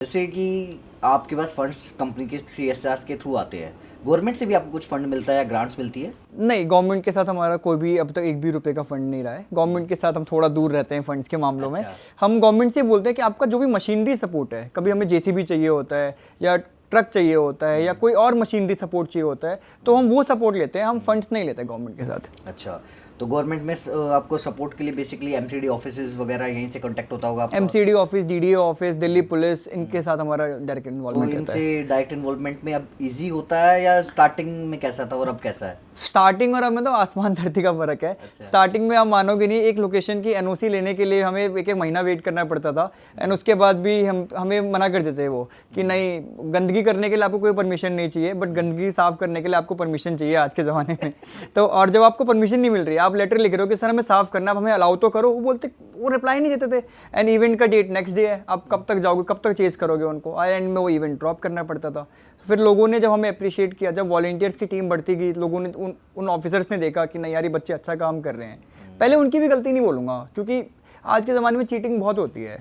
जैसे कि आपके पास फंड्स कंपनी के सीएसआर के थ्रू आते हैं, गवर्नमेंट से भी आपको कुछ फंड मिलता है या ग्रांट्स मिलती है? नहीं, गवर्नमेंट के साथ हमारा कोई भी अब तक एक भी रुपए का फंड नहीं रहा है। गवर्नमेंट के साथ हम थोड़ा दूर रहते हैं फंड्स के मामलों में। अच्छा। हम गवर्नमेंट से बोलते हैं कि आपका जो भी मशीनरी सपोर्ट है, कभी हमें जेसीबी चाहिए होता है या ट्रक चाहिए होता है या कोई और मशीनरी सपोर्ट चाहिए होता है, तो हम वो सपोर्ट लेते हैं, हम फंड्स नहीं लेते गवर्नमेंट के साथ। अच्छा, तो गवर्नमेंट में आपको सपोर्ट के लिए बेसिकली एमसीडी ऑफिसेज वगैरह यहीं से कांटेक्ट होता होगा आपका? MCD office, DDO office, Delhi police, इनके साथ हमारा डायरेक्ट तो इन्वॉल्वमेंट रहता है। इनसे डायरेक्ट इन्वॉल्वमेंट में अब इजी होता है या स्टार्टिंग में कैसा था और अब कैसा है? स्टार्टिंग और अब में तो आसमान धरती का फर्क है। स्टार्टिंग में आप मानोगे नहीं, एक लोकेशन की एनओसी लेने के लिए हमें एक महीना वेट करना पड़ता था, एंड उसके बाद भी हमें मना कर देते वो कि नहीं, गंदगी करने के लिए आपको कोई परमिशन नहीं चाहिए, बट गंदगी साफ करने के लिए आपको परमिशन चाहिए आज के ज़माने में। तो और जब आपको परमिशन नहीं मिल रही, आप लेटर लिख रहे हो कि सर हमें साफ करना, आप हमें अलाउ तो करो, वो रिप्लाई नहीं देते थे। एंड इवेंट का डेट नेक्स्ट डे है, आप कब तक जाओगे, कब तक चेज करोगे उनको, एंड में वो इवेंट ड्रॉप करना पड़ता था। फिर लोगों ने जब हमें अप्रिशिएट किया, जब वॉलंटियर्स की टीम बढ़ती गई, लोगों ने उन ऑफिसर्स ने देखा कि नहीं यार, ये बच्चे अच्छा काम कर रहे हैं। पहले उनकी भी गलती नहीं बोलूँगा, क्योंकि आज के ज़माने में चीटिंग बहुत होती है।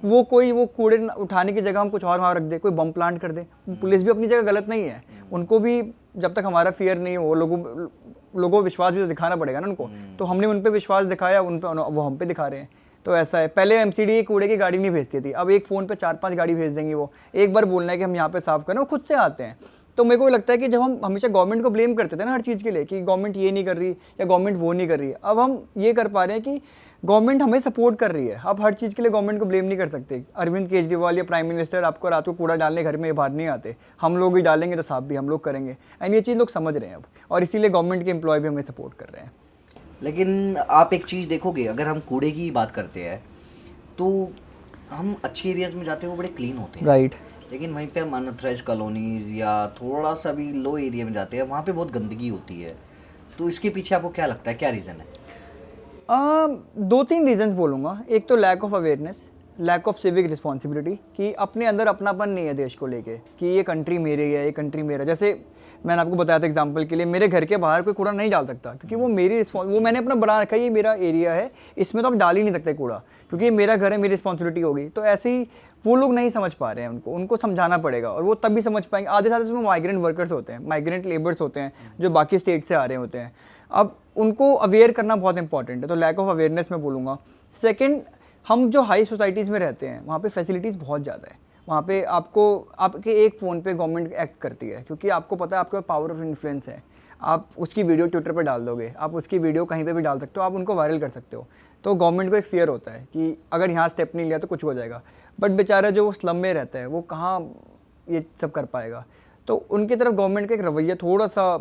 वो कूड़े उठाने की जगह हम कुछ और वहाँ रख दे, कोई बम प्लांट कर दे। पुलिस भी अपनी जगह गलत नहीं है, उनको भी जब तक हमारा फियर नहीं हो, लोगों को विश्वास भी तो दिखाना पड़ेगा ना उनको। तो हमने उन पर विश्वास दिखाया, उन पर वो हम पे दिखा रहे हैं। तो ऐसा है, पहले एमसीडी कूड़े की गाड़ी नहीं भेजती थी, अब एक फ़ोन पे 4-5 गाड़ी भेज देंगी। वो एक बार बोलना है कि हम यहाँ पे साफ़ करें, वो खुद से आते हैं। तो मेरे को लगता है कि जब हम हमेशा गवर्नमेंट को ब्लेम करते थे ना हर चीज़ के लिए कि गवर्नमेंट ये नहीं कर रही या गवर्नमेंट वो नहीं कर रही, अब हम ये कर पा रहे हैं कि गवर्नमेंट हमें सपोर्ट कर रही है। अब हर चीज़ के लिए गवर्नमेंट को ब्लेम नहीं कर सकते। अरविंद केजरीवाल या प्राइम मिनिस्टर आपको रात को कूड़ा डालने घर में बाहर नहीं आते, हम लोग ही डालेंगे तो साफ भी हम लोग करेंगे। एंड ये चीज़ लोग समझ रहे हैं अब, और इसीलिए गवर्नमेंट के एम्प्लॉय भी हमें सपोर्ट कर रहे हैं। लेकिन आप एक चीज़ देखोगे, अगर हम कूड़े की बात करते हैं तो हम अच्छे एरियाज में जाते हैं, वो बड़े क्लीन होते हैं, राइट। लेकिन वहीं पे हम अनथराइज्ड कॉलोनीज या थोड़ा सा भी लो एरिया में जाते हैं, वहाँ पे बहुत गंदगी होती है। तो इसके पीछे आपको क्या लगता है, क्या रीज़न है? 2-3 रीजंस बोलूँगा। एक तो lack of awareness, lack of civic responsibility, कि अपने अंदर अपनापन नहीं है देश को लेके कि ये कंट्री मेरी है, ये कंट्री मेरा। जैसे मैंने आपको बताया था एग्जांपल के लिए, मेरे घर के बाहर कोई कूड़ा नहीं डाल सकता, क्योंकि वो मेरी वो मैंने अपना बना रखा है, ये मेरा एरिया है, इसमें तो आप डाल ही नहीं सकते कूड़ा, क्योंकि ये मेरा घर है, मेरी रिस्पॉन्सिबिलिटी होगी। तो ऐसे ही वो लोग नहीं समझ पा रहे हैं, उनको समझाना पड़ेगा, और वो तभी समझ पाएंगे। आधे साल इसमें माइग्रेंट वर्कर्स होते हैं, माइग्रेंट लेबर्स होते हैं, जो बाकी स्टेट से आ रहे होते हैं। अब उनको अवेयर करना बहुत इंपॉर्टेंट है, तो लैक ऑफ अवेयरनेस मैं बोलूँगा। सेकेंड, हम जो हाई सोसाइटीज़ में रहते हैं, वहाँ पे फैसिलिटीज़ बहुत ज़्यादा है। वहाँ पे आपके एक फ़ोन पे गवर्नमेंट एक्ट करती है, क्योंकि आपको पता है आपके पावर ऑफ इन्फ्लुएंस है। आप उसकी वीडियो ट्विटर पे डाल दोगे, आप उसकी वीडियो कहीं पे भी डाल सकते हो, आप उनको वायरल कर सकते हो। तो गवर्नमेंट को एक फियर होता है कि अगर यहाँ स्टेप नहीं लिया तो कुछ हो जाएगा। बट बेचारा जो स्लम में रहता है, वो कहाँ ये सब कर पाएगा। तो उनकी तरफ गवर्नमेंट का एक रवैया थोड़ा सा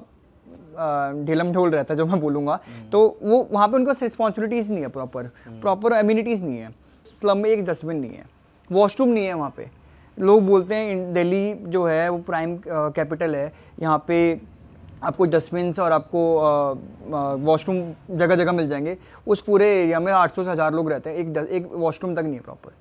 ढीलम ढोल रहता है, जो मैं बोलूँगा। तो वो वहाँ पे उनको रिस्पॉन्सिबिलिटीज़ नहीं है, प्रॉपर एम्यूनिटीज़ नहीं है। स्लम में एक डस्टबिन नहीं है, वॉशरूम नहीं है वहाँ पे। लोग बोलते हैं दिल्ली जो है वो प्राइम कैपिटल है, यहाँ पे आपको डस्टबिन्स और आपको वॉशरूम जगह जगह मिल जाएंगे। उस पूरे एरिया में 800 से 1000 लोग रहते हैं, एक वॉशरूम तक नहीं है प्रॉपर।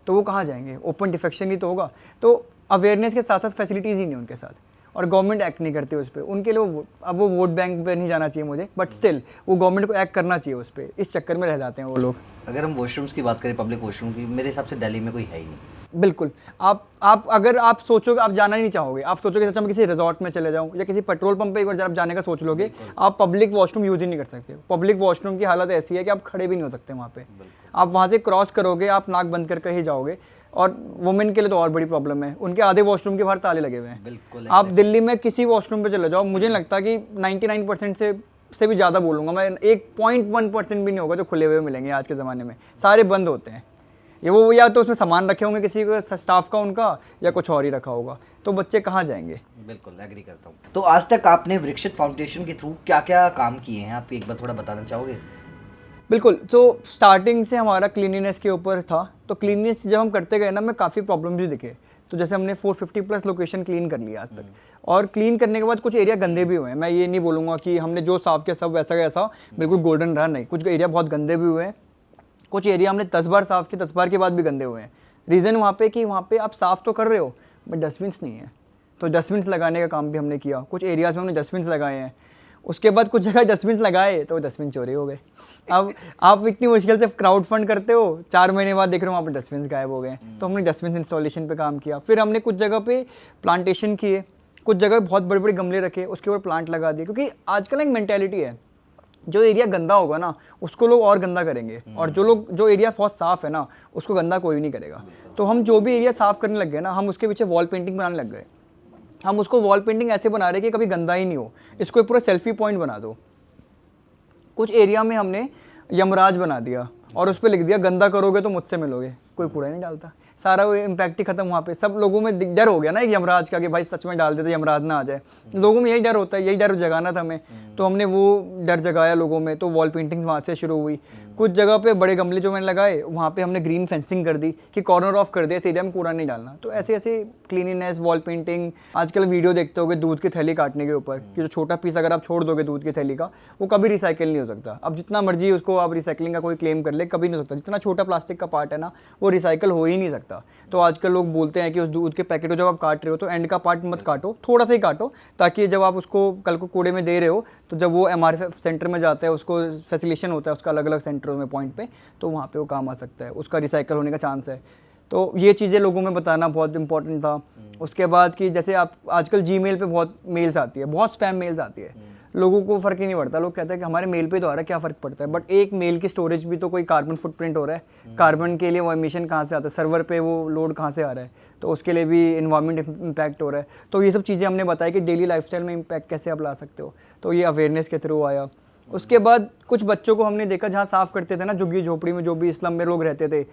तो वो कहाँ जाएंगे? ओपन डिफेक्शन ही तो होगा। तो अवेयरनेस के साथ साथ फैसिलिटीज़ ही नहीं उनके साथ, और गवर्नमेंट एक्ट नहीं करती उस पर। उनके लिए अब वो वोट बैंक पे नहीं जाना चाहिए मुझे, बट स्टिल वो गवर्नमेंट को एक्ट करना चाहिए उस पर। इस चक्कर में रह जाते हैं वो लोग। अगर हम वॉशरूम्स की बात करें, पब्लिक वॉशरूम की, मेरे हिसाब से दिल्ली में कोई है ही नहीं। बिल्कुल। अगर आप सोचोगे, आप जाना नहीं चाहोगे, आप सोचोगे अच्छा मैं किसी रिजॉर्ट में चले जाऊँ या किसी पेट्रोल पंप पे एक बार जब आप जाने का सोच लोगे, आप पब्लिक वॉशरूम यूज़ ही नहीं कर सकते। पब्लिक वॉशरूम की हालत ऐसी है कि आप खड़े भी नहीं हो सकते वहाँ पे। आप वहाँ से क्रॉस करोगे, आप नाक बंद करके ही जाओगे। और वुमेन के लिए तो और बड़ी प्रॉब्लम है, उनके आधे वॉशरूम के बाहर ताले लगे हुए हैं। बिल्कुल। आप दिल्ली में किसी वॉशरूम पे चले जाओ, मुझे नहीं लगता कि 99% से भी ज़्यादा बोलूँगा मैं, 1.1% भी नहीं होगा जो खुले हुए मिलेंगे आज के ज़माने में। सारे बंद होते हैं। ये वो या तो उसमें सामान रखे होंगे किसी को स्टाफ का उनका, या कुछ और ही रखा होगा। तो बच्चे कहाँ जाएंगे? बिल्कुल एग्री करता हूँ। तो आज तक आपने वृक्षित फाउंडेशन के थ्रू क्या क्या काम किए हैं, आप एक बार थोड़ा बताना चाहोगे? बिल्कुल। तो स्टार्टिंग से हमारा क्लीनिनेस के ऊपर था। तो क्लीनिनेस जब हम करते गए ना, में काफ़ी प्रॉब्लम्स भी दिखे। तो जैसे हमने 450+ लोकेशन क्लीन कर लिया आज तक, और क्लीन करने के बाद कुछ एरिया गंदे भी हुए हैं। मैं ये नहीं बोलूँगा कि हमने जो साफ़ किया सब वैसा का ऐसा बिल्कुल गोल्डन रहा, नहीं। कुछ एरिया बहुत गंदे भी हुए हैं। कुछ एरिया हमने 10 बार साफ़ किए, 10 बार के बाद भी गंदे हुए हैं। रीज़न वहाँ पे कि वहाँ पे आप साफ़ तो कर रहे हो, बट डस्टबिन्स नहीं है। तो डस्टबिन्स लगाने का काम भी हमने किया। कुछ एरियाज़ में हमने डस्टबिन्स लगाए हैं। उसके बाद कुछ जगह डस्टबिन लगाए तो डस्टबिन चोरी हो गए। अब आप इतनी मुश्किल से क्राउड फंड करते हो, 4 महीने बाद देख रहे हो वहाँ पे डस्टबिन गायब हो गए। तो हमने डस्टबिन इंस्टॉलेशन पे काम किया। फिर हमने कुछ जगह पे प्लांटेशन किए, कुछ जगह बहुत बड़े बड़े गमले रखे, उसके ऊपर प्लांट लगा दिए। क्योंकि आजकल एक मेंटेलिटी है, जो एरिया गंदा होगा ना उसको लोग और गंदा करेंगे, और जो एरिया बहुत साफ है ना उसको गंदा कोई नहीं करेगा। तो हम जो भी एरिया साफ करने लग गए ना, हम उसके पीछे वॉल पेंटिंग बनाने लग गए। हम उसको वॉल पेंटिंग ऐसे बना रहे कि कभी गंदा ही नहीं हो, इसको पूरा सेल्फी पॉइंट बना दो। कुछ एरिया में हमने यमराज बना दिया और उस पर लिख दिया गंदा करोगे तो मुझसे मिलोगे। कोई कूड़ा नहीं डालता, सारा वो इम्पैक्ट ही खत्म। वहाँ पे सब लोगों में डर हो गया ना एक यमराज का, कि भाई सच में डाल देते यमराज ना आ जाए। लोगों में यही डर होता है, यही डर जगाना था हमें। तो हमने वो डर जगाया लोगों में, तो वॉल पेंटिंग्स वहाँ से शुरू हुई। कुछ जगह पे बड़े गमले जो मैंने लगाए वहाँ पे हमने ग्रीन फेंसिंग कर दी कि कॉर्नर ऑफ कर दिया, इस एरिया में कूड़ा नहीं डालना। तो ऐसे ऐसे क्लीनिनेस, वॉल पेंटिंग। आजकल वीडियो देखते होगे दूध की थैली काटने के ऊपर, कि जो छोटा पीस अगर आप छोड़ दोगे दूध की थैली का, वो कभी रिसाइकिल नहीं हो सकता। अब जितना मर्जी उसको आप रिसाइकलिंग का कोई क्लेम कर ले, कभी नहीं हो सकता। जितना छोटा प्लास्टिक का पार्ट है ना वो रिसाइकिल हो ही नहीं सकता। तो आजकल लोग बोलते हैं कि उस दूध के पैकेट को जब आप काट रहे हो तो एंड का पार्ट मत काटो, थोड़ा सा ही काटो, ताकि जब आप उसको कल को कूड़े में दे रहे हो तो जब वो MRF सेंटर में जाता है, उसको फैसिलेशन होता है उसका अलग अलग सेंटरों में पॉइंट पे, तो वहाँ पे वो काम आ सकता है, उसका रिसाइकल होने का चांस है। तो ये चीज़ें लोगों में बताना बहुत इंपॉर्टेंट था। उसके बाद कि जैसे आप आजकल Gmail पे बहुत मेल्स आती है, बहुत स्पैम मेल्स आती है, लोगों को फ़र्क ही नहीं पड़ता। लोग कहते हैं कि हमारे मेल पे तो आ रहा है, क्या फ़र्क पड़ता है। बट एक मेल की स्टोरेज भी तो कोई कार्बन फुटप्रिंट हो रहा है, कार्बन के लिए वो एमिशन कहाँ से आता है, सर्वर पे वो लोड कहाँ से आ रहा है, तो उसके लिए भी इन्वायरमेंट इम्पैक्ट हो रहा है। तो ये सब चीज़ें हमने बताई कि डेली लाइफस्टाइल में इम्पैक्ट कैसे आप ला सकते हो। तो ये अवेयरनेस के थ्रू आया। उसके बाद कुछ बच्चों को हमने देखा जहाँ साफ़ करते थे ना, झुग्गी झोपड़ी में जो भी इस्लाम में लोग रहते थे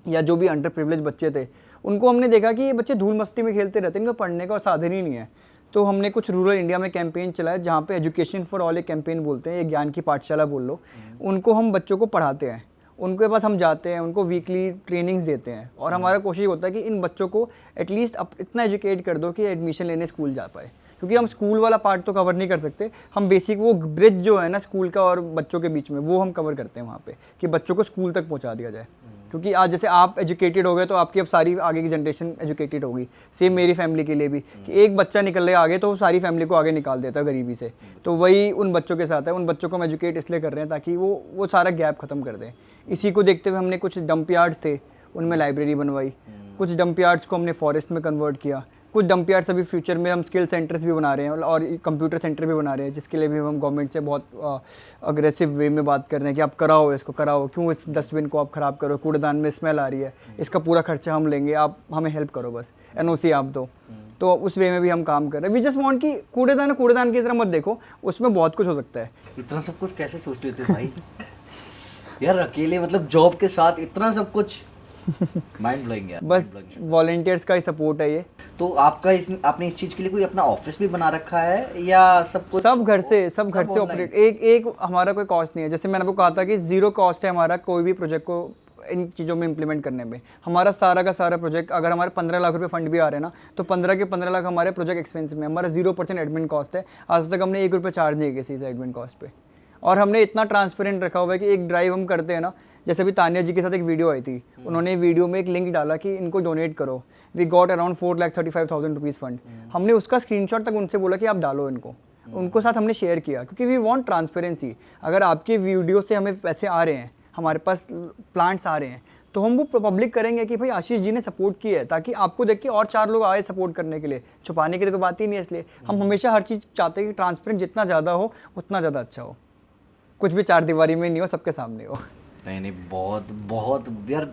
या जो भी अंडर प्रिविलेज बच्चे थे, उनको हमने देखा कि ये बच्चे धूल मस्ती में खेलते रहते हैं, इनको पढ़ने का साधन ही नहीं है। तो हमने कुछ रूरल इंडिया में कैंपेन चलाया, जहाँ पे एजुकेशन फॉर ऑल एक कैंपेन बोलते हैं, ये ज्ञान की पाठशाला बोल लो। उनको हम बच्चों को पढ़ाते हैं, उनके पास हम जाते हैं, उनको वीकली ट्रेनिंग्स देते हैं। और हमारा कोशिश होता है कि इन बच्चों को एटलीस्ट इतना एजुकेट कर दो कि एडमिशन लेने स्कूल जा पाए। क्योंकि हम स्कूल वाला पार्ट तो कवर नहीं कर सकते, हम बेसिक वो ब्रिज जो है ना स्कूल का और बच्चों के बीच में, वो हम कवर करते हैं वहाँ पे, कि बच्चों को स्कूल तक पहुँचा दिया जाए। क्योंकि आज जैसे आप एजुकेटेड हो गए तो आपकी अब सारी आगे की जनरेशन एजुकेटेड होगी। सेम मेरी फैमिली के लिए भी, कि एक बच्चा निकल रहा है आगे तो वो सारी फैमिली को आगे निकाल देता है गरीबी से। तो वही उन बच्चों के साथ है, उन बच्चों को हम एजुकेट इसलिए कर रहे हैं ताकि वो सारा गैप खत्म कर दें। इसी को देखते हुए हमने कुछ डंप यार्ड्स थे, उनमें लाइब्रेरी बनवाई। कुछ डंप यार्ड्स को हमने फॉरेस्ट में कन्वर्ट किया। कुछ डंप यार्ड्स अभी फ्यूचर में हम स्किल सेंटर्स भी बना रहे हैं और कंप्यूटर सेंटर भी बना रहे हैं, जिसके लिए भी हम गवर्नमेंट से बहुत अग्रेसिव वे में बात कर रहे हैं कि आप कराओ, इसको कराओ, क्यों इस डस्टबिन को आप ख़राब करो, कूड़ेदान में स्मेल आ रही है, इसका पूरा खर्चा हम लेंगे, आप हमें हेल्प करो, बस NOC आप दो। तो उस वे में भी हम काम कर रहे हैं। वी जस्ट वांट कि कूड़ेदान की तरह मत देखो, उसमें बहुत कुछ हो सकता है। इतना सब कुछ कैसे सोच लेते हो भाई? यार अकेले मतलब जॉब के साथ इतना सब कुछ, माइंड ब्लोइंग यार। बस वॉलंटियर्स का ही सपोर्ट है ये। तो आपने इस चीज़ के लिए कोई अपना ऑफिस भी बना रखा है या सब कुछ सब घर से ऑपरेट, एक हमारा कोई कॉस्ट नहीं है। जैसे मैंने आपको कहा था कि 0 कॉस्ट है हमारा कोई भी प्रोजेक्ट को इन चीज़ों में इंप्लीमेंट करने में। हमारा सारा का सारा प्रोजेक्ट, अगर हमारे 15 लाख रुपए फंड भी आ रहे हैं ना, तो 15 के 15 लाख हमारे प्रोजेक्ट एक्सपेंस में, हमारा 0% एडमिन कॉस्ट है। आज तक हमने 1 रुपये चार्ज नहीं किया किसी से एडमिन कॉस्ट पे। और हमने इतना ट्रांसपेरेंट रखा हुआ है कि एक ड्राइव हम करते हैं ना, जैसे अभी तानिया जी के साथ एक वीडियो आई थी, उन्होंने वीडियो में एक लिंक डाला कि इनको डोनेट करो, we got around 4,35,000 rupees fund. हमने उसका स्क्रीनशॉट तक उनसे बोला कि आप डालो इनको, उनको साथ हमने शेयर किया, क्योंकि वी वांट ट्रांसपेरेंसी। अगर आपके वीडियो से हमें पैसे आ रहे हैं, हमारे पास प्लांट्स आ रहे हैं, तो हम वो पब्लिक करेंगे कि भाई आशीष जी ने सपोर्ट की है, ताकि आपको देख के और 4 लोग आए सपोर्ट करने के लिए। छुपाने के लिए तो बात ही नहीं है। इसलिए हम हमेशा हर चीज़ चाहते हैं कि ट्रांसपेरेंट जितना ज़्यादा हो उतना ज़्यादा अच्छा हो, कुछ भी 4 दीवारी में नहीं हो, सबके सामने हो। नहीं, बहुत यार,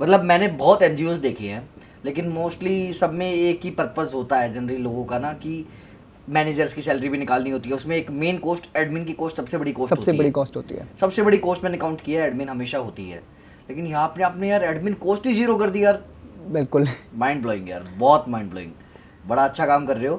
मतलब मैंने बहुत NGOs देखी हैं, लेकिन मोस्टली सब में एक ही पर्पस होता है जनरली लोगों का ना, कि मैनेजर्स की सैलरी भी निकालनी होती है। उसमें एक मेन कॉस्ट एडमिन की कॉस्ट सबसे बड़ी कॉस्ट सबसे बड़ी कॉस्ट होती है। सबसे बड़ी कॉस्ट मैंने काउंट किया है, एडमिन हमेशा होती है। लेकिन यहाँ पे आपने यार एडमिन कॉस्ट ही 0 कर दी यार। बिल्कुल माइंड ब्लोइंग यार, बहुत माइंड ब्लोइंग। बड़ा अच्छा काम कर रहे हो।